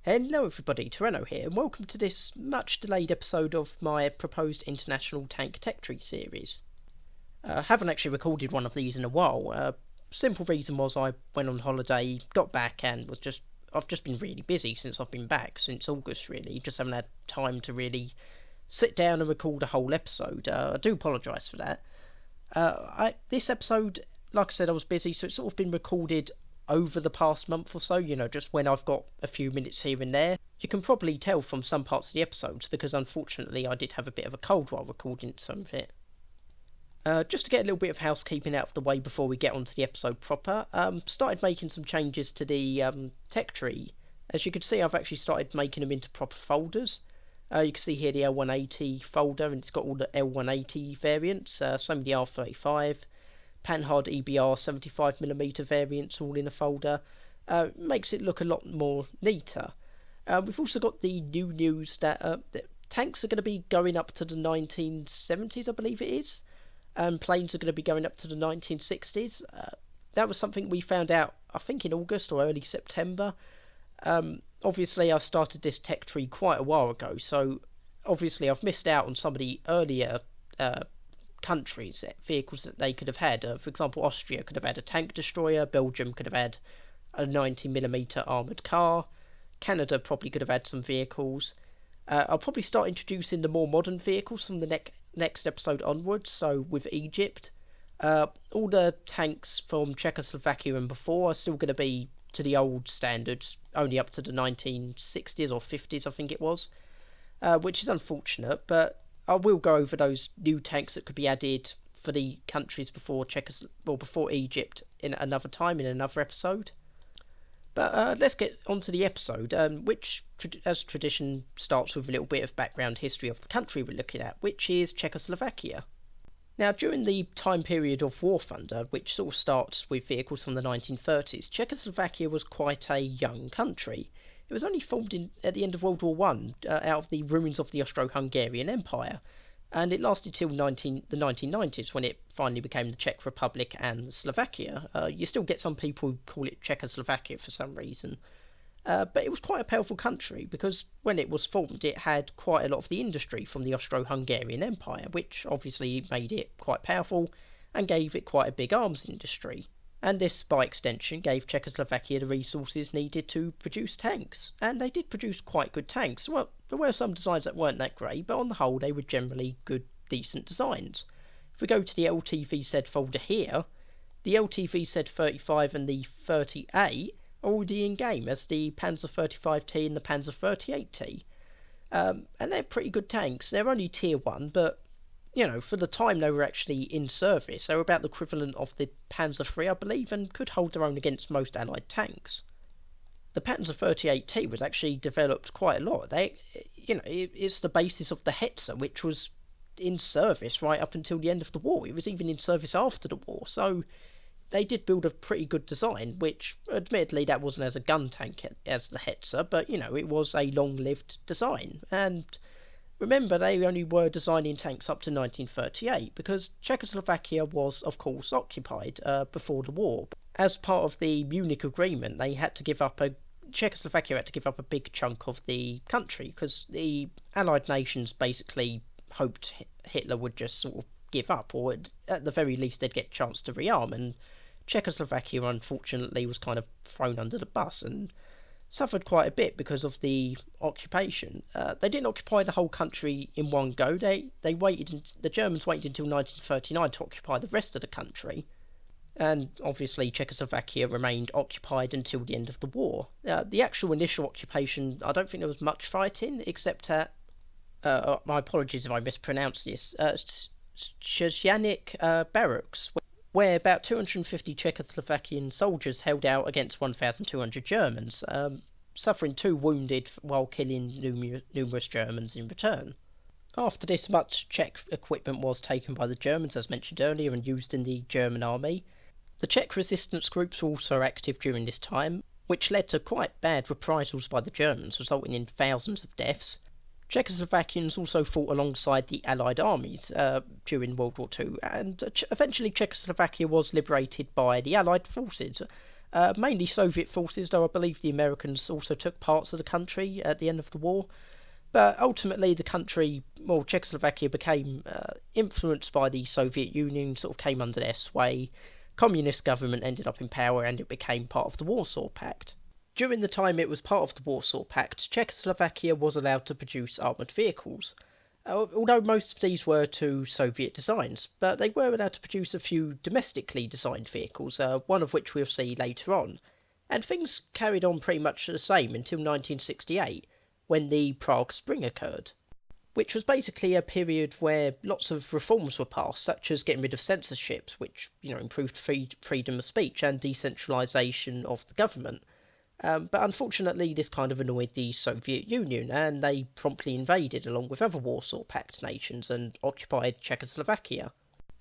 Hello everybody, Toreno here, and welcome to this much delayed episode of my proposed International Tank Tech Tree series. I haven't actually recorded one of these in a while. Simple reason was I went on holiday, got back, and I've just been really busy since I've been back, since August really. Just haven't had time to really sit down and record a whole episode. I do apologise for that. This episode, like I said, I was busy, so it's sort of been recorded over the past month or so, just when I've got a few minutes here and there. You can probably tell from some parts of the episodes, because unfortunately I did have a bit of a cold while recording some of it. Just to get a little bit of housekeeping out of the way before we get onto the episode proper, started making some changes to the tech tree. As you can see, I've actually started making them into proper folders. You can see here the L180 folder, and it's got all the L180 variants, some of the R35, Panhard EBR 75mm variants all in a folder. Makes it look a lot more neater. We've also got the new news that tanks are going to be going up to the 1970s, I believe it is. Planes are going to be going up to the 1960s. That was something we found out, I think, in August or early September. Obviously, I started this tech tree quite a while ago, so obviously I've missed out on some of the earlier countries, vehicles that they could have had. For example, Austria could have had a tank destroyer, Belgium could have had a 90mm armoured car, Canada probably could have had some vehicles. I'll probably start introducing the more modern vehicles from the next episode onwards, so with Egypt. All the tanks from Czechoslovakia and before are still going to be to the old standards, only up to the 1960s or 50s I think it was, which is unfortunate, but I will go over those new tanks that could be added for the countries before before Egypt in another time, in another episode. But let's get on to the episode, which, as tradition, starts with a little bit of background history of the country we're looking at, which is Czechoslovakia. Now, during the time period of War Thunder, which sort of starts with vehicles from the 1930s, Czechoslovakia was quite a young country. It was only formed at the end of World War I, out of the ruins of the Austro-Hungarian Empire, and it lasted till the 1990s, when it finally became the Czech Republic and Slovakia. You still get some people who call it Czechoslovakia for some reason, but it was quite a powerful country, because when it was formed it had quite a lot of the industry from the Austro-Hungarian Empire, which obviously made it quite powerful and gave it quite a big arms industry. And this, by extension, gave Czechoslovakia the resources needed to produce tanks. And they did produce quite good tanks. Well, there were some designs that weren't that great, but on the whole they were generally good, decent designs. If we go to the LTVZ folder here, the LTVZ 35 and the 30A are already in game as the Panzer 35T and the Panzer 38T. And they're pretty good tanks. They're only tier 1, but for the time they were actually in service, they were about the equivalent of the Panzer III, I believe, and could hold their own against most Allied tanks. The Panzer 38T was actually developed quite a lot. It's the basis of the Hetzer, which was in service right up until the end of the war. It was even in service after the war, so they did build a pretty good design, which, admittedly, that wasn't as a gun tank as the Hetzer, but, it was a long-lived design, and remember, they only were designing tanks up to 1938, because Czechoslovakia was, of course, occupied before the war. As part of the Munich Agreement, Czechoslovakia had to give up a big chunk of the country, because the Allied nations basically hoped Hitler would just sort of give up, or at the very least they'd get a chance to rearm, and Czechoslovakia, unfortunately, was kind of thrown under the bus, and suffered quite a bit because of the occupation. They didn't occupy the whole country in one go. The Germans waited until 1939 to occupy the rest of the country, and obviously Czechoslovakia remained occupied until the end of the war. The actual initial occupation, I don't think there was much fighting, except at, my apologies if I mispronounce this, Szczecianik barracks, where about 250 Czechoslovakian soldiers held out against 1,200 Germans, suffering 2 wounded while killing numerous Germans in return. After this, much Czech equipment was taken by the Germans, as mentioned earlier, and used in the German army. The Czech resistance groups were also active during this time, which led to quite bad reprisals by the Germans, resulting in thousands of deaths. Czechoslovakians also fought alongside the Allied armies during World War II, and eventually Czechoslovakia was liberated by the Allied forces, Mainly Soviet forces, though I believe the Americans also took parts of the country at the end of the war. But ultimately, the country, well, Czechoslovakia became influenced by the Soviet Union, sort of came under their sway. Communist government ended up in power, and it became part of the Warsaw Pact. During the time it was part of the Warsaw Pact, Czechoslovakia was allowed to produce armoured vehicles. Although most of these were to Soviet designs, but they were allowed to produce a few domestically designed vehicles, one of which we'll see later on. And things carried on pretty much the same until 1968, when the Prague Spring occurred, which was basically a period where lots of reforms were passed, such as getting rid of censorship, which, improved freedom of speech and decentralisation of the government. But unfortunately, this kind of annoyed the Soviet Union, and they promptly invaded along with other Warsaw Pact nations and occupied Czechoslovakia.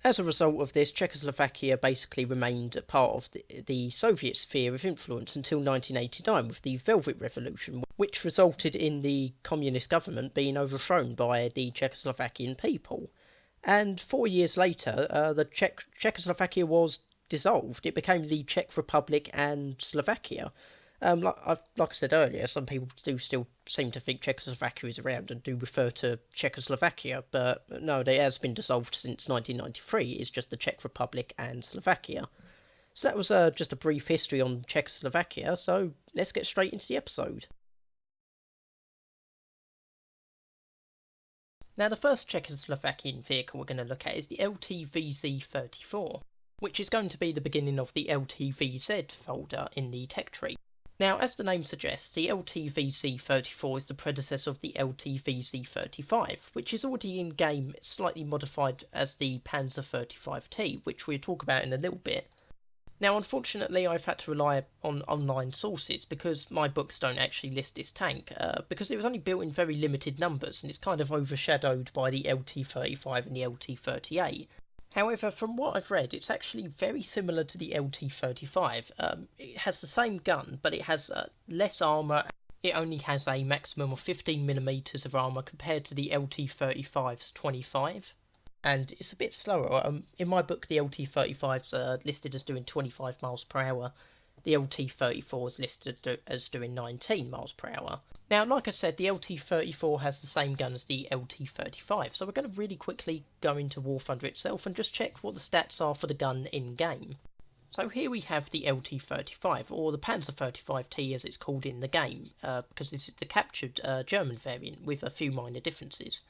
As a result of this, Czechoslovakia basically remained a part of the Soviet sphere of influence until 1989 with the Velvet Revolution, which resulted in the communist government being overthrown by the Czechoslovakian people. And 4 years later, the Czechoslovakia was dissolved. It became the Czech Republic and Slovakia. Like I said earlier, some people do still seem to think Czechoslovakia is around and do refer to Czechoslovakia, but no, it has been dissolved since 1993. It's just the Czech Republic and Slovakia. So that was just a brief history on Czechoslovakia, so let's get straight into the episode. Now, the first Czechoslovakian vehicle we're going to look at is the LTVZ-34, which is going to be the beginning of the LTVZ folder in the tech tree. Now, as the name suggests, the LTVZ-34 is the predecessor of the LTVZ-35, which is already in-game slightly modified as the Panzer 35T, which we'll talk about in a little bit. Now, unfortunately, I've had to rely on online sources because my books don't actually list this tank, because it was only built in very limited numbers and it's kind of overshadowed by the LT-35 and the LT-38. However, from what I've read, it's actually very similar to the LT-35. It has the same gun, but it has less armour. It only has a maximum of 15mm of armour compared to the LT-35's 25. And it's a bit slower. In my book, the LT-35's listed as doing 25 miles per hour. The LT-34 is listed as doing 19 miles per hour. Now, like I said, the LT-34 has the same gun as the LT-35, so we're going to really quickly go into War Thunder itself and just check what the stats are for the gun in-game. So here we have the LT-35, or the Panzer 35T as it's called in the game, because this is the captured German variant with a few minor differences.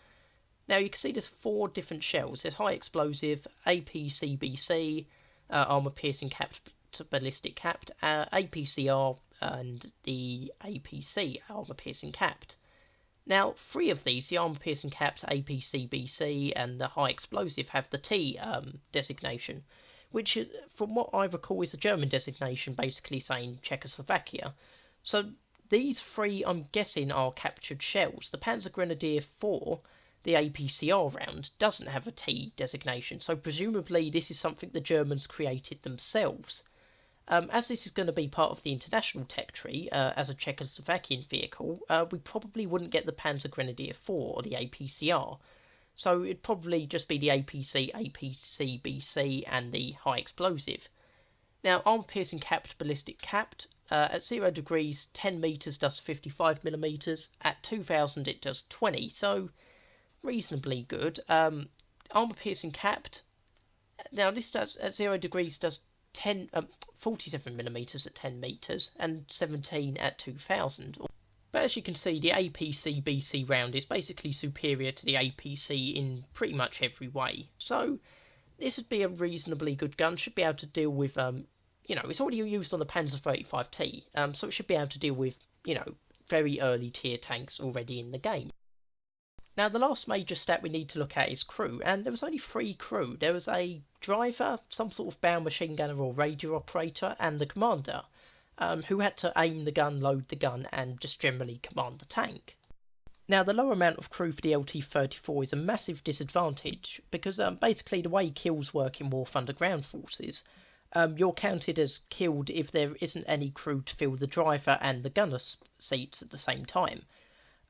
Now you can see there's 4 different shells. There's high explosive, APCBC, armour piercing capped to ballistic capped, APCR, and the APC, armour piercing capped. Now 3 of these, the armour piercing capped, APCBC, and the high explosive, have the T designation, which from what I recall is a German designation basically saying Czechoslovakia. So these 3, I'm guessing, are captured shells. The Panzer Grenadier 4, the APCR round, doesn't have a T designation, so presumably this is something the Germans created themselves. As this is going to be part of the international tech tree, as a Czechoslovakian vehicle, we probably wouldn't get the Panzer Grenadier 4 or the APCR, so it'd probably just be the APC, APCBC, and the high explosive. Now, armor-piercing capped, ballistic capped, at 0 degrees, 10 metres does 55mm, at 2000 it does 20, so reasonably good. Armor-piercing capped, now this does, at 0 degrees, does 47mm at 10 metres and 17 at 2000. But as you can see, the APC-BC round is basically superior to the APC in pretty much every way. So this would be a reasonably good gun, should be able to deal with, it's already used on the Panzer 35T, so it should be able to deal with, very early tier tanks already in the game. Now, the last major stat we need to look at is crew, and there was only 3 crew. There was a driver, some sort of bow machine gunner or radio operator, and the commander, who had to aim the gun, load the gun, and just generally command the tank. Now, the low amount of crew for the LT-34 is a massive disadvantage, because basically the way kills work in War Thunder ground forces, you're counted as killed if there isn't any crew to fill the driver and the gunner seats at the same time.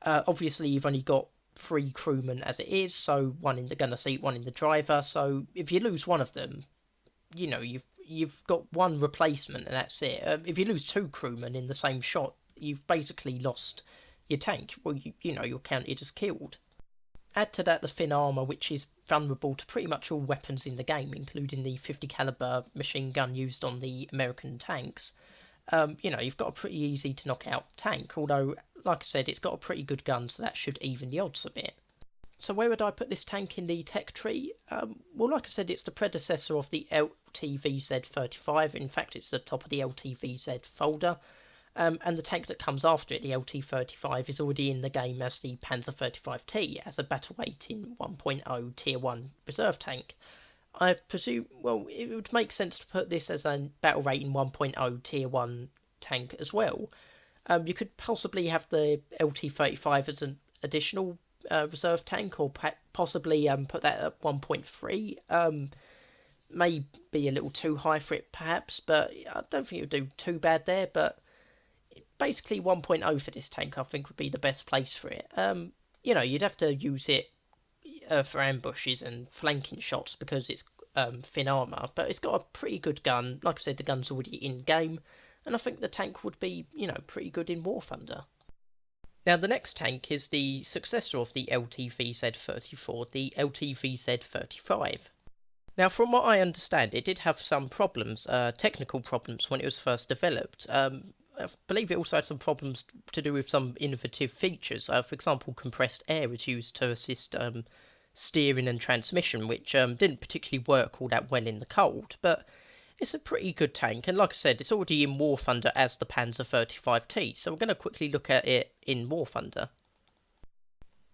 Obviously, you've only got 3 crewmen as it is, so 1 in the gunner seat, 1 in the driver, so if you lose one of them, you've got one replacement and that's it. If you lose two crewmen in the same shot, you've basically lost your tank. Well, you're counted as killed. Add to that the thin armour, which is vulnerable to pretty much all weapons in the game, including the 50 caliber machine gun used on the American tanks. You've got a pretty easy to knock out tank, although, like I said, it's got a pretty good gun, so that should even the odds a bit. So where would I put this tank in the tech tree? Well, like I said, it's the predecessor of the LTVZ-35. In fact, it's the top of the LTVZ folder. And the tank that comes after it, the LT-35, is already in the game as the Panzer 35T, as a battle weight in 1.0 Tier 1 reserve tank. I presume, well, it would make sense to put this as a battle rating 1.0 Tier 1 tank as well. You could possibly have the LT-35 as an additional reserve tank, or possibly put that at 1.3. May be a little too high for it, perhaps, but I don't think it would do too bad there, but basically 1.0 for this tank I think would be the best place for it. You'd have to use it for ambushes and flanking shots because it's thin armour, but it's got a pretty good gun. Like I said, the gun's already in game, and I think the tank would be, pretty good in War Thunder. Now the next tank is the successor of the LTVZ-34, the LTVZ-35. Now, from what I understand, it did have some problems, technical problems, when it was first developed. I believe it also had some problems to do with some innovative features. For example, compressed air was used to assist steering and transmission, which didn't particularly work all that well in the cold. But it's a pretty good tank, and like I said, it's already in War Thunder as the Panzer 35T, so we're going to quickly look at it in War Thunder.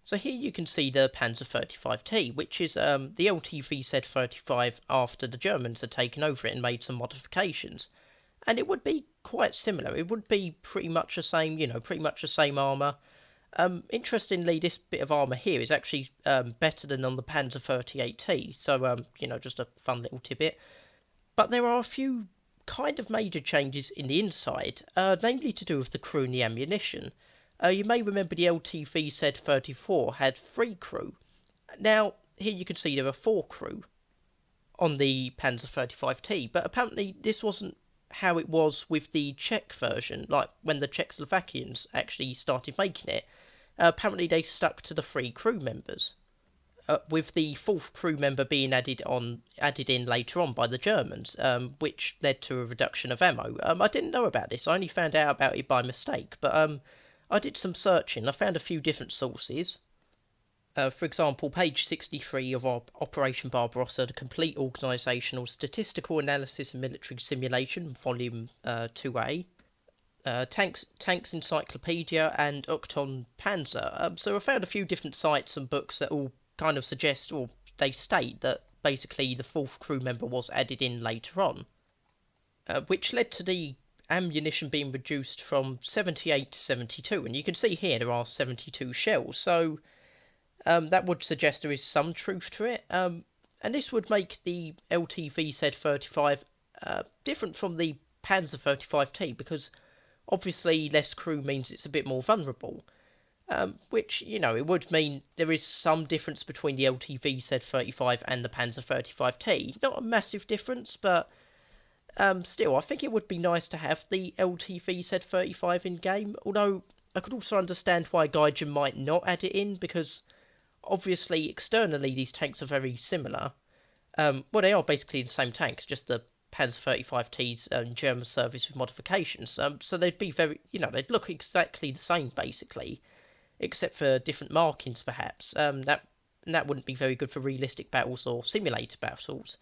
So here you can see the Panzer 35T, which is the LTVZ-35 after the Germans had taken over it and made some modifications. And it would be quite similar. It would be pretty much the same, pretty much the same armour. Interestingly, this bit of armour here is actually better than on the Panzer 38T, so, just a fun little tidbit. But there are a few kind of major changes in the inside, namely to do with the crew and the ammunition. You may remember the LTVZ-34 had 3 crew. Now, here you can see there are 4 crew on the Panzer 35T, but apparently this wasn't how it was with the Czech version, like when the Czechoslovakians actually started making it. Apparently they stuck to the 3 crew members, with the 4th crew member being added in later on by the Germans, which led to a reduction of ammo. I didn't know about this. I only found out about it by mistake, but I did some searching. I found a few different sources. For example, page 63 of Operation Barbarossa, the Complete Organisational Statistical Analysis and Military Simulation, Volume 2A, Tanks Encyclopedia, and Ukton Panzer. So I found a few different sites and books that all kind of suggest, or they state, that basically the 4th crew member was added in later on, which led to the ammunition being reduced from 78 to 72. And you can see here there are 72 shells, so that would suggest there is some truth to it, and this would make the LTVZ-35 different from the Panzer 35T, because obviously less crew means it's a bit more vulnerable, which, it would mean there is some difference between the LTVZ-35 and the Panzer 35T. Not a massive difference, but still, I think it would be nice to have the LTVZ-35 in game, although I could also understand why Gaijin might not add it in, because obviously, externally, these tanks are very similar. Well, they are basically the same tanks, just the Panzer 35T's German service with modifications. So they'd be very, they'd look exactly the same, basically, except for different markings, perhaps. That wouldn't be very good for realistic battles or simulator battles.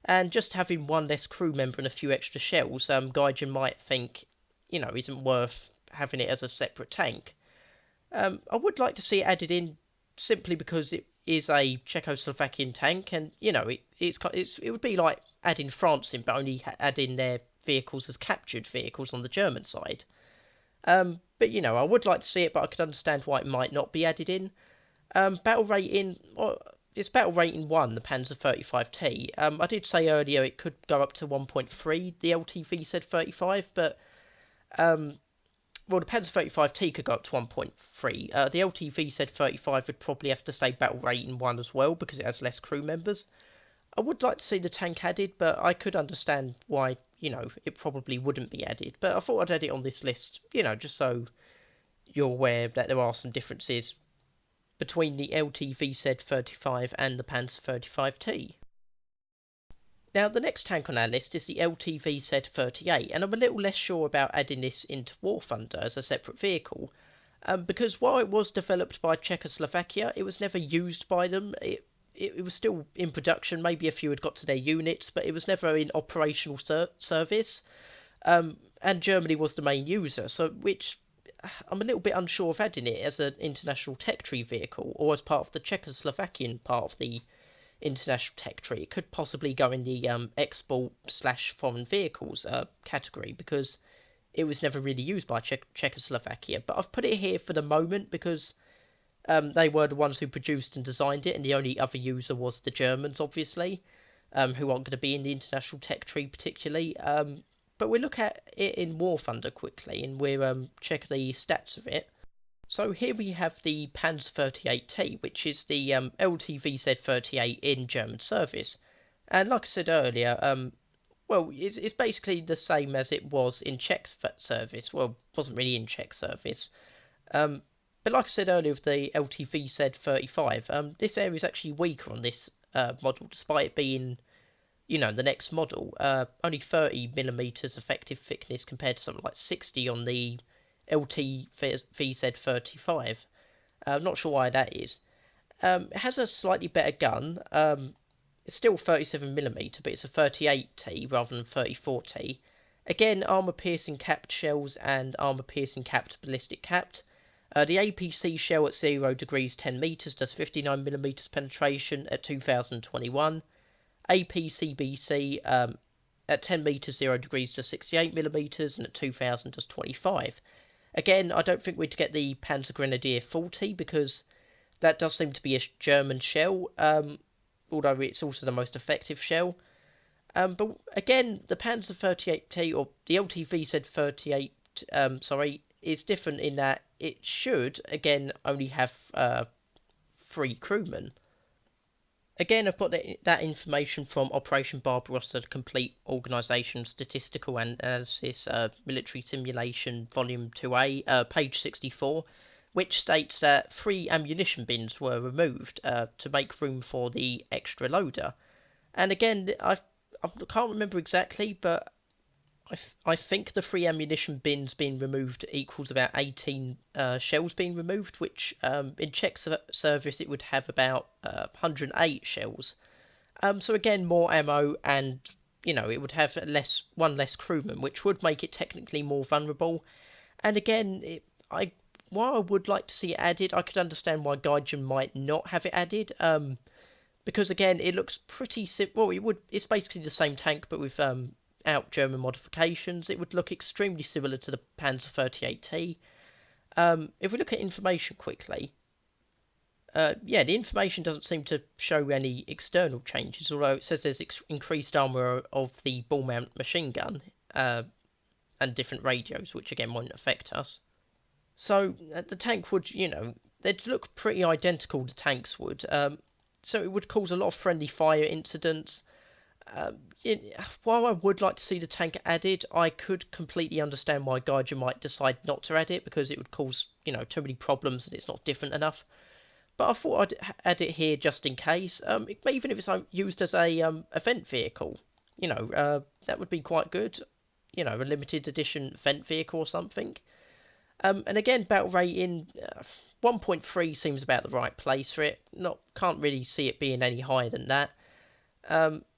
And just having one less crew member and a few extra shells, Gaijin might think, isn't worth having it as a separate tank. I would like to see it added in, simply because it is a Czechoslovakian tank, and it would be like adding France in, but only adding their vehicles as captured vehicles on the German side. But I would like to see it, but I could understand why it might not be added in. Battle rating, well, it's battle rating 1, the Panzer 35T. I did say earlier it could go up to 1.3, the LTVZ-35, but well, the Panzer 35T could go up to 1.3. The LTVZ-35 would probably have to stay battle rating 1 as well, because it has less crew members. I would like to see the tank added, but I could understand why, it probably wouldn't be added. But I thought I'd add it on this list, just so you're aware that there are some differences between the LTVZ-35 and the Panzer 35T. Now, the next tank on our list is the LTVZ-38, and I'm a little less sure about adding this into War Thunder as a separate vehicle, because while it was developed by Czechoslovakia, it was never used by them. It was still in production. Maybe a few had got to their units, but it was never in operational service. And Germany was the main user, so which I'm a little bit unsure of adding it as an international tech tree vehicle or as part of the Czechoslovakian part of the international tech tree. It could possibly go in the export/foreign vehicles category because it was never really used by Czechoslovakia. But I've put it here for the moment because they were the ones who produced and designed it, and the only other user was the Germans, obviously, who aren't going to be in the international tech tree particularly. But we'll look at it in War Thunder quickly, and we'll check the stats of it. So here we have the Panzer 38T, which is the LTVZ-38 in German service. And like I said earlier, well, it's basically the same as it was in Czech service. Well, it wasn't really in Czech service. But like I said earlier with the LTVZ-35, this area is actually weaker on this model, despite it being, the next model. Only 30mm effective thickness compared to something like 60 on the LTVZ-35. I'm not sure why that is. It has a slightly better gun. It's still 37mm, but it's a 38T rather than 34T. Again, armour-piercing capped shells and armour-piercing capped ballistic capped. The APC shell at 0 degrees 10 metres does 59mm penetration at 2021. APCBC at 10 metres 0 degrees does 68mm and at 2000 does 25. Again, I don't think we'd get the Panzer Grenadier 40 because that does seem to be a German shell, although it's also the most effective shell. But again, the Panzer 38T, or the LTVZ-38, is different in that it should, again, only have 3 crewmen. Again, I've got that information from Operation Barbarossa, the Complete Organisation Statistical Analysis Military Simulation Volume 2A, page 64, which states that 3 ammunition bins were removed to make room for the extra loader. And again, I can't remember exactly, but I think the 3 ammunition bins being removed equals about 18 shells being removed, which in Czech service it would have about 108 shells. So again, more ammo, and it would have one less crewman, which would make it technically more vulnerable. And again, while I would like to see it added, I could understand why Gaijin might not have it added. Because again, it looks pretty it's basically the same tank, but with out German modifications. It would look extremely similar to the Panzer 38T. If we look at information quickly, the information doesn't seem to show any external changes, although it says there's increased armour of the ball mount machine gun and different radios, which again won't affect us. So the tank would, they'd look pretty identical, the tanks would. So it would cause a lot of friendly fire incidents. While I would like to see the tank added, I could completely understand why Gaijin might decide not to add it, because it would cause, too many problems and it's not different enough. But I thought I'd add it here just in case, even if it's used as a event vehicle. That would be quite good. A limited edition event vehicle or something. And again, battle rating, 1.3 seems about the right place for it. Can't really see it being any higher than that.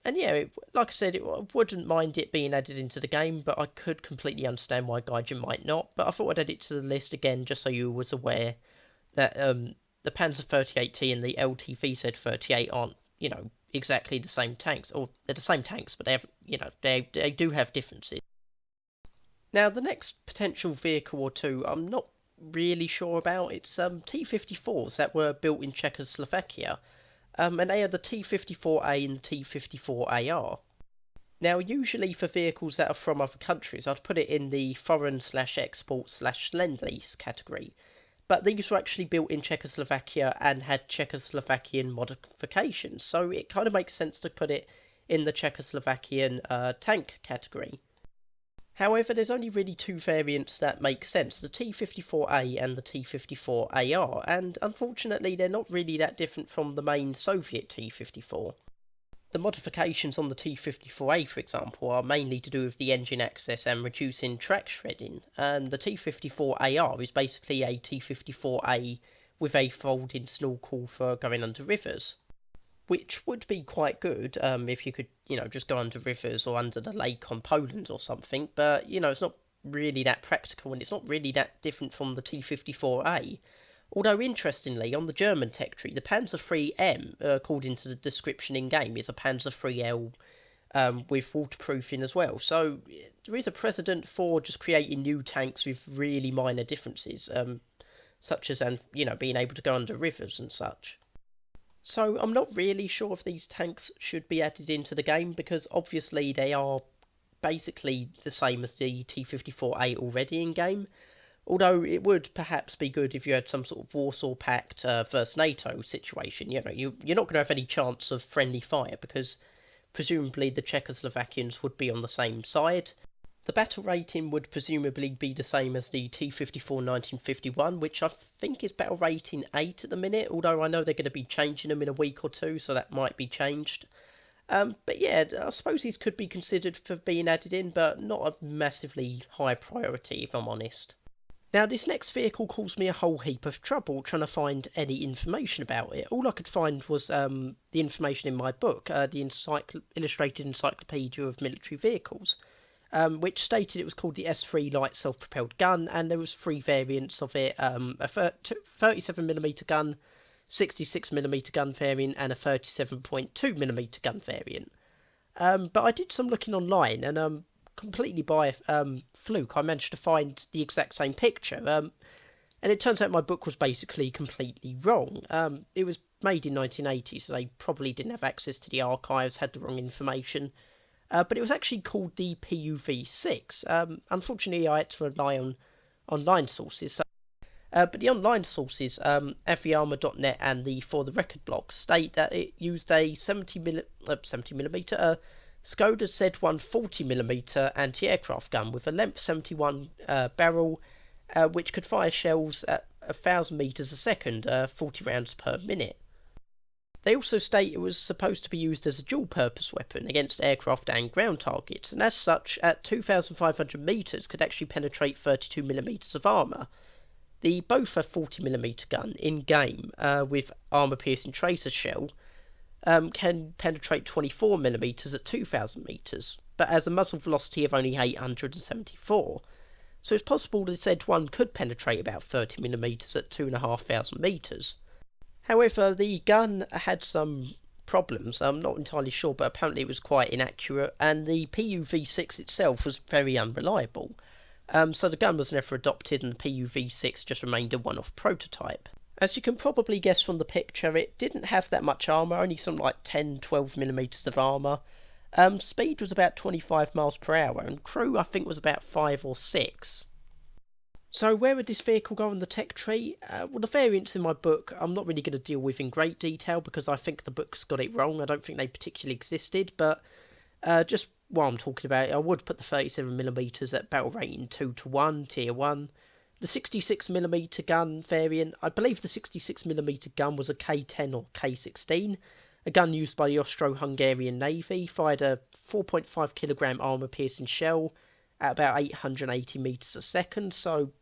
And yeah, like I said, I wouldn't mind it being added into the game, but I could completely understand why Gaijin might not. But I thought I'd add it to the list again, just so you was aware that the Panzer 38T and the LTVZ-38 aren't, exactly the same tanks. Or they're the same tanks, but they have, they do have differences. Now, the next potential vehicle or two, I'm not really sure about. It's T-54s that were built in Czechoslovakia. And they are the T-54A and the T-54AR. Now, usually for vehicles that are from other countries, I'd put it in the foreign/export/lend-lease category. but these were actually built in Czechoslovakia and had Czechoslovakian modifications, so it kind of makes sense to put it in the Czechoslovakian tank category. However, there's only really two variants that make sense, the T-54A and the T-54AR, and unfortunately they're not really that different from the main Soviet T-54. The modifications on the T-54A, for example, are mainly to do with the engine access and reducing track shredding, and the T-54AR is basically a T-54A with a folding snorkel for going under rivers, which would be quite good if you could, just go under rivers or under the lake on Poland or something, but, it's not really that practical, and it's not really that different from the T-54A. Although, interestingly, on the German tech tree, the Panzer III-M, according to the description in-game, is a Panzer III-L with waterproofing as well. So, there is a precedent for just creating new tanks with really minor differences, such as, being able to go under rivers and such. So, I'm not really sure if these tanks should be added into the game, because obviously they are basically the same as the T-54A already in-game. Although it would perhaps be good if you had some sort of Warsaw Pact versus NATO situation. You're not going to have any chance of friendly fire because presumably the Czechoslovakians would be on the same side. The battle rating would presumably be the same as the T-54 1951, which I think is battle rating 8 at the minute, although I know they're going to be changing them in a week or two, so that might be changed. But yeah, I suppose these could be considered for being added in, but not a massively high priority, if I'm honest. Now, this next vehicle caused me a whole heap of trouble trying to find any information about it. All I could find was the information in my book, the Illustrated Encyclopedia of Military Vehicles, which stated it was called the S3 Light Self-Propelled Gun, and there was 3 variants of it, a 37mm gun, 66mm gun variant, and a 37.2mm gun variant. But I did some looking online, and completely by fluke, I managed to find the exact same picture. And it turns out my book was basically completely wrong. It was made in 1980, so they probably didn't have access to the archives, had the wrong information. But it was actually called the PUV-6. Unfortunately, I had to rely on online sources. But the online sources, FEArmor.net and the For the Record blog, state that it used a 70mm Skoda Z1 40mm anti-aircraft gun with a length 71 barrel, which could fire shells at 1,000 metres a second, 40 rounds per minute. They also state it was supposed to be used as a dual-purpose weapon against aircraft and ground targets, and as such, at 2,500 metres could actually penetrate 32mm of armour. The Bofor 40mm gun in-game, with armour-piercing tracer shell, can penetrate 24mm at 2,000 metres, but has a muzzle velocity of only 874. So it's possible the Z1 could penetrate about 30mm at 2,500 metres. However, the gun had some problems. I'm not entirely sure, but apparently it was quite inaccurate, and the PUV-6 itself was very unreliable. So the gun was never adopted, and the PUV-6 just remained a one-off prototype. As you can probably guess from the picture, it didn't have that much armour, only some like 10-12mm of armour. Speed was about 25 miles per hour, and crew I think was about 5 or 6. So where would this vehicle go on the tech tree? Well, the variants in my book I'm not really going to deal with in great detail because I think the book's got it wrong. I don't think they particularly existed, but just while I'm talking about it, I would put the 37mm at battle rating 2-1, tier 1. The 66mm gun variant, I believe the 66mm gun was a K10 or K16, a gun used by the Austro-Hungarian Navy, fired a 4.5kg armour-piercing shell at about 880 metres a second, so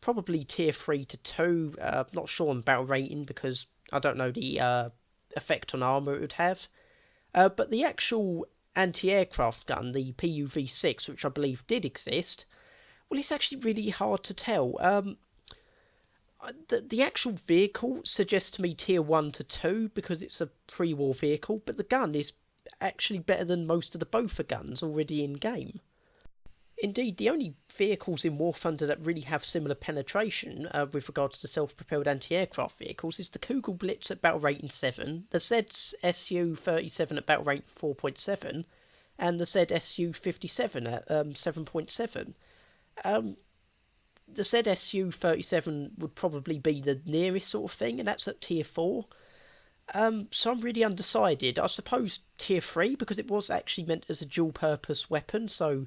probably tier 3-2, not sure on battle rating because I don't know the effect on armour it would have. But the actual anti-aircraft gun, the PUV-6, which I believe did exist, well, it's actually really hard to tell. The actual vehicle suggests to me tier 1-2 because it's a pre-war vehicle, but the gun is actually better than most of the Bofor guns already in game. Indeed, the only vehicles in War Thunder that really have similar penetration with regards to self-propelled anti-aircraft vehicles is the Kugel Blitz at battle rating 7, the ZSU-37 at battle rating 4.7, and the ZSU-57 at 7.7. the ZSU-37 would probably be the nearest sort of thing, and that's at tier 4. So I'm really undecided. I suppose tier 3, because it was actually meant as a dual-purpose weapon, so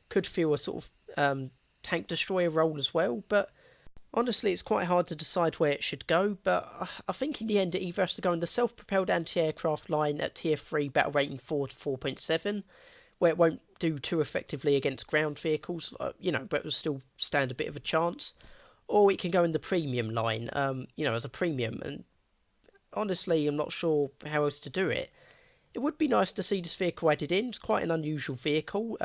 could feel a sort of tank destroyer role as well, but honestly it's quite hard to decide where it should go. But I think in the end it either has to go in the self-propelled anti-aircraft line at tier 3, battle rating 4 to 4.7, where it won't do too effectively against ground vehicles, but it'll still stand a bit of a chance. Or it can go in the premium line, as a premium, and honestly, I'm not sure how else to do it. It would be nice to see this vehicle added in. It's quite an unusual vehicle.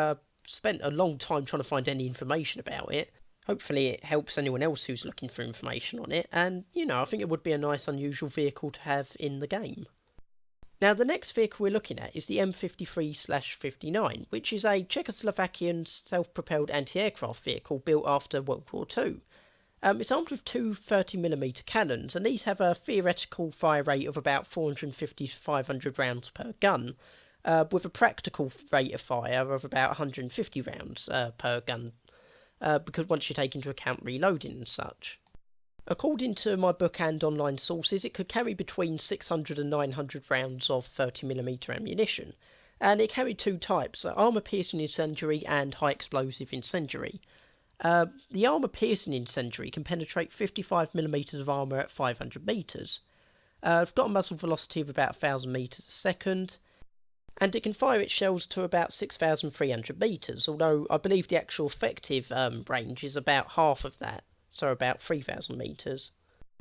Spent a long time trying to find any information about it. Hopefully it helps anyone else who's looking for information on it. And, I think it would be a nice unusual vehicle to have in the game. Now, the next vehicle we're looking at is the M53/59, which is a Czechoslovakian self-propelled anti-aircraft vehicle built after World War II. It's armed with two 30mm cannons, and these have a theoretical fire rate of about 450 to 500 rounds per gun, with a practical rate of fire of about 150 rounds per gun, because once you take into account reloading and such. According to my book and online sources, it could carry between 600 and 900 rounds of 30mm ammunition, and it carried two types, armour-piercing incendiary and high-explosive incendiary. The armour-piercing incendiary can penetrate 55mm of armour at 500 metres. It's got a muzzle velocity of about 1,000 metres a second, and it can fire its shells to about 6,300 metres, although I believe the actual effective range is about half of that, so about 3,000 metres.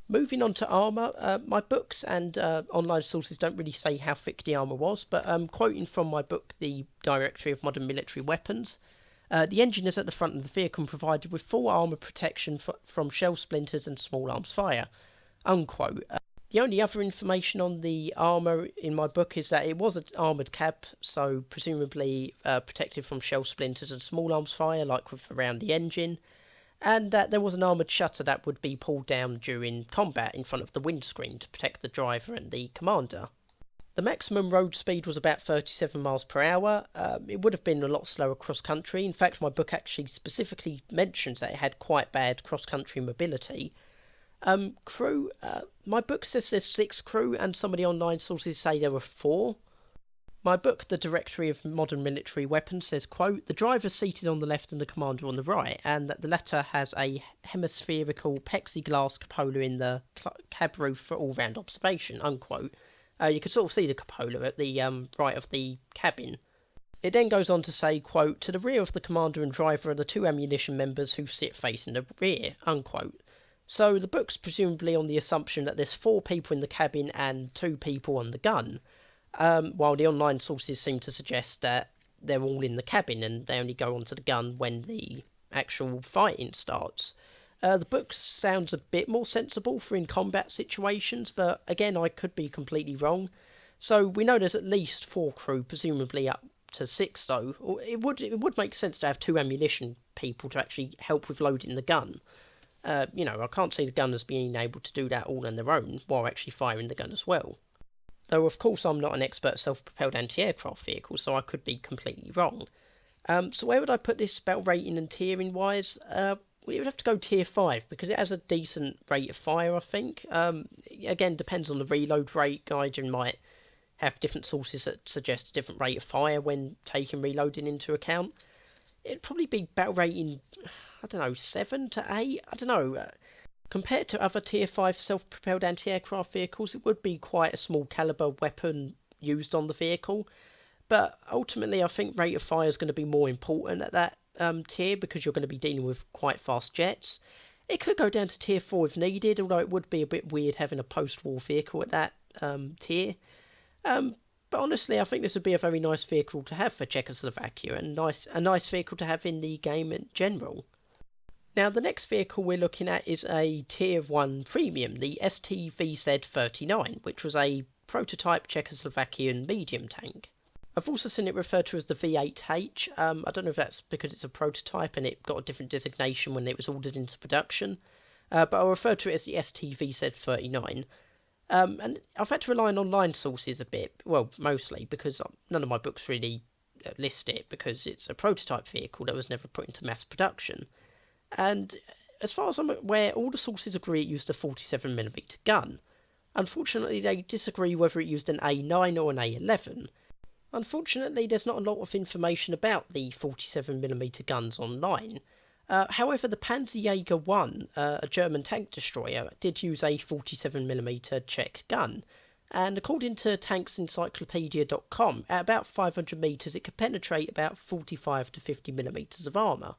Moving on to armour, my books and online sources don't really say how thick the armour was, but quoting from my book, The Directory of Modern Military Weapons, the engine is at the front of the vehicle and provided with full armour protection from shell splinters and small arms fire, unquote. The only other information on the armour in my book is that it was an armoured cab, so presumably protected from shell splinters and small arms fire, like with around the engine, and that there was an armoured shutter that would be pulled down during combat in front of the windscreen to protect the driver and the commander. The maximum road speed was about 37 miles per hour. It would have been a lot slower cross-country. In fact, my book actually specifically mentions that it had quite bad cross-country mobility. Crew, my book says there's 6 crew, and some of the online sources say there were 4. My book, The Directory of Modern Military Weapons, says, quote, the driver is seated on the left and the commander on the right, and that the latter has a hemispherical plexiglass cupola in the cab roof for all-round observation, unquote. You can sort of see the cupola at the right of the cabin. It then goes on to say, quote, to the rear of the commander and driver are the 2 ammunition members who sit facing the rear, unquote. So the book's presumably on the assumption that there's 4 people in the cabin and 2 people on the gun, while the online sources seem to suggest that they're all in the cabin and they only go onto the gun when the actual fighting starts. The book sounds a bit more sensible for in combat situations, but again, I could be completely wrong. So we know there's at least 4 crew, presumably up to 6 though. It would make sense to have 2 ammunition people to actually help with loading the gun. I can't see the gunners being able to do that all on their own while actually firing the gun as well. Though of course I'm not an expert self-propelled anti-aircraft vehicle, so I could be completely wrong. So where would I put this battle rating and tiering wise? We would have to go tier 5 because it has a decent rate of fire, I think. Again, depends on the reload rate. Gaijin might have different sources that suggest a different rate of fire when taking reloading into account. It'd probably be battle rating, 7 to 8? I don't know. Compared to other tier 5 self-propelled anti-aircraft vehicles, it would be quite a small caliber weapon used on the vehicle. But ultimately, I think rate of fire is going to be more important at that tier because you're going to be dealing with quite fast jets. It could go down to tier 4 if needed, although it would be a bit weird having a post-war vehicle at that tier. But honestly, I think this would be a very nice vehicle to have for Czechoslovakia and a nice vehicle to have in the game in general. Now, the next vehicle we're looking at is a tier 1 premium, the STVZ-39, which was a prototype Czechoslovakian medium tank. I've also seen it referred to as the V8H. I don't know if that's because it's a prototype and it got a different designation when it was ordered into production, but I'll refer to it as the STVZ-39. And I've had to rely on online sources a bit, well, mostly, because none of my books really list it, because it's a prototype vehicle that was never put into mass production. And as far as I'm aware, all the sources agree it used a 47mm gun. Unfortunately, they disagree whether it used an A9 or an A11. Unfortunately, there's not a lot of information about the 47mm guns online. However, the Panzerjäger 1, a German tank destroyer, did use a 47mm Czech gun, and according to tanksencyclopedia.com, at about 500 metres it could penetrate about 45 to 50mm of armour.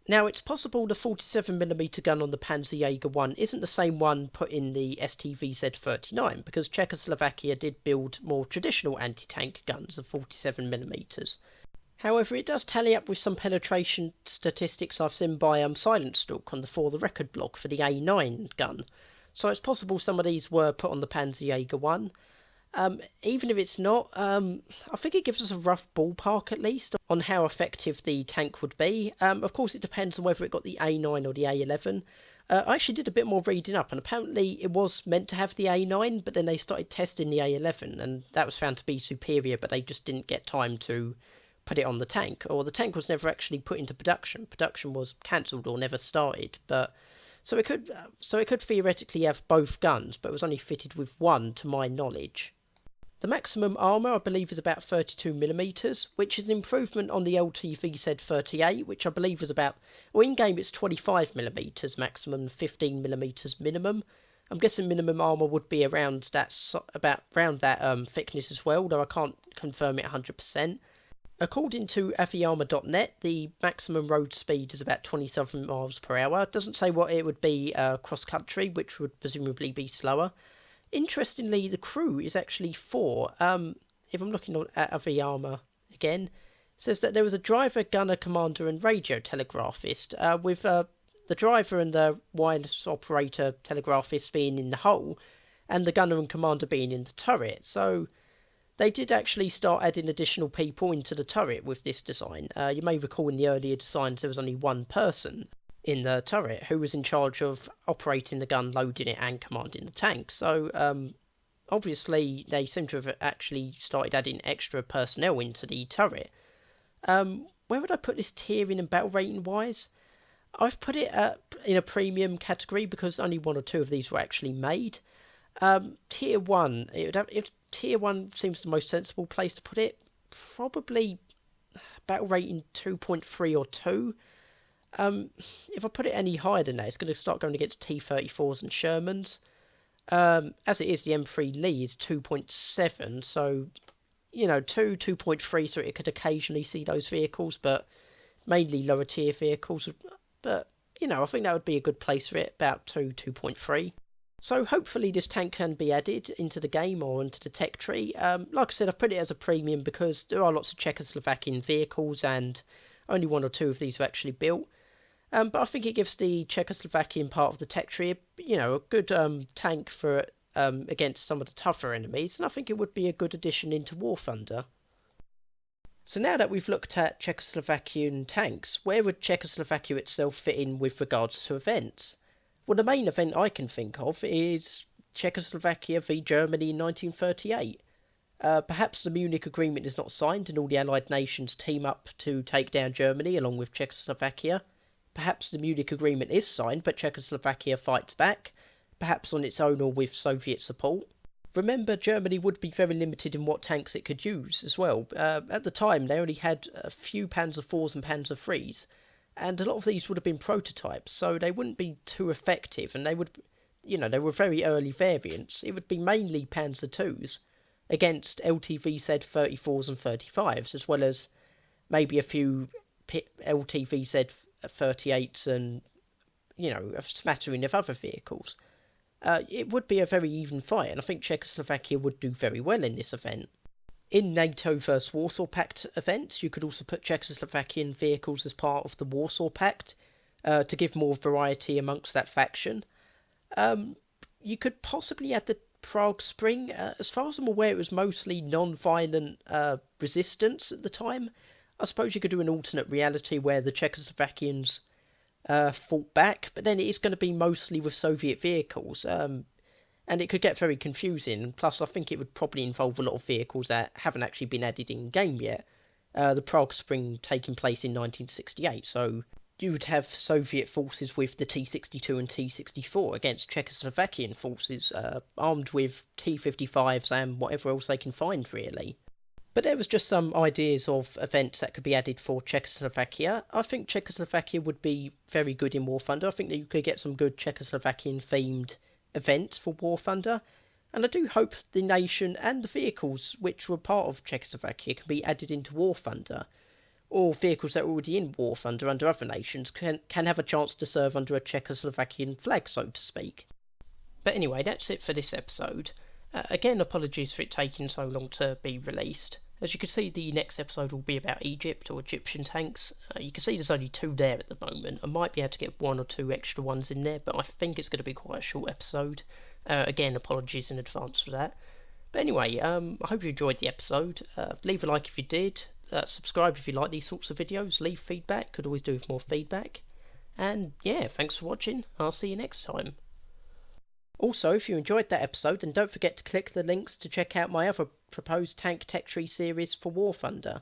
Now, it's possible the 47mm gun on the Panzerjäger 1 isn't the same one put in the STVZ-39, because Czechoslovakia did build more traditional anti-tank guns of 47mm. However, it does tally up with some penetration statistics I've seen by Silentstalk on the For the Record blog for the A9 gun, so it's possible some of these were put on the Panzerjäger 1. Even if it's not, I think it gives us a rough ballpark at least on how effective the tank would be. Of course, it depends on whether it got the A9 or the A11. I actually did a bit more reading up, and apparently it was meant to have the A9, but then they started testing the A11, and that was found to be superior, but they just didn't get time to put it on the tank, or the tank was never actually put into production. Production was cancelled or never started, but so it could theoretically have both guns, but it was only fitted with one, to my knowledge. The maximum armour, I believe, is about 32mm, which is an improvement on the LTVZ-38, which I believe was about, well, in-game it's 25mm maximum, 15mm minimum. I'm guessing minimum armour would be around that thickness as well, though I can't confirm it 100%. According to aviarmor.net, the maximum road speed is about 27 miles per hour. It doesn't say what it would be cross-country, which would presumably be slower. Interestingly, the crew is actually 4. If I'm looking at Aviarmor again, it says that there was a driver, gunner, commander and radio telegraphist, with the driver and the wireless operator telegraphist being in the hull, and the gunner and commander being in the turret. So they did actually start adding additional people into the turret with this design. You may recall in the earlier designs there was only one person in the turret who was in charge of operating the gun, loading it and commanding the tank. So obviously they seem to have actually started adding extra personnel into the turret. Where would I put this tiering and battle rating wise? I've put it in a premium category because only one or two of these were actually made. Tier 1, Tier 1 seems the most sensible place to put it. Probably battle rating 2.3 or 2. If I put it any higher than that, it's going to start going against T-34s and Shermans. As it is, the M3 Lee is 2.7, so, 2.3, so it could occasionally see those vehicles, but mainly lower tier vehicles. But, I think that would be a good place for it, about 2.3. So hopefully this tank can be added into the game or into the tech tree. Like I said, I've put it as a premium because there are lots of Czechoslovakian vehicles and only one or two of these were actually built. But I think it gives the Czechoslovakian part of the tech tree, a good tank for against some of the tougher enemies, and I think it would be a good addition into War Thunder. So now that we've looked at Czechoslovakian tanks, where would Czechoslovakia itself fit in with regards to events? Well, the main event I can think of is Czechoslovakia v Germany in 1938. Perhaps the Munich Agreement is not signed and all the Allied nations team up to take down Germany along with Czechoslovakia. Perhaps the Munich Agreement is signed, but Czechoslovakia fights back, perhaps on its own or with Soviet support. Remember, Germany would be very limited in what tanks it could use as well. At the time, they only had a few Panzer IVs and Panzer IIIs, and a lot of these would have been prototypes, so they wouldn't be too effective, and they were very early variants. It would be mainly Panzer IIs against LTVZ-34s and 35s, as well as maybe a few LTVZ-38s and, a smattering of other vehicles. It would be a very even fight, and I think Czechoslovakia would do very well in this event. In NATO vs Warsaw Pact events, you could also put Czechoslovakian vehicles as part of the Warsaw Pact to give more variety amongst that faction. You could possibly add the Prague Spring. As far as I'm aware, it was mostly non-violent resistance at the time. I suppose you could do an alternate reality where the Czechoslovakians fought back, but then it is going to be mostly with Soviet vehicles, and it could get very confusing. Plus, I think it would probably involve a lot of vehicles that haven't actually been added in game yet. The Prague Spring taking place in 1968, so you would have Soviet forces with the T-62 and T-64 against Czechoslovakian forces armed with T-55s and whatever else they can find, really. But there was just some ideas of events that could be added for Czechoslovakia. I think Czechoslovakia would be very good in War Thunder. I think that you could get some good Czechoslovakian-themed events for War Thunder. And I do hope the nation and the vehicles which were part of Czechoslovakia can be added into War Thunder. Or vehicles that are already in War Thunder under other nations can have a chance to serve under a Czechoslovakian flag, so to speak. But anyway, that's it for this episode. Again, apologies for it taking so long to be released. As you can see, the next episode will be about Egypt or Egyptian tanks. You can see there's only 2 there at the moment. I might be able to get 1 or 2 extra ones in there, but I think it's going to be quite a short episode. Again, apologies in advance for that. But anyway, I hope you enjoyed the episode. Leave a like if you did. Subscribe if you like these sorts of videos. Leave feedback. Could always do with more feedback. And yeah, thanks for watching. I'll see you next time. Also, if you enjoyed that episode, then don't forget to click the links to check out my other proposed Tank Tech Tree series for War Thunder.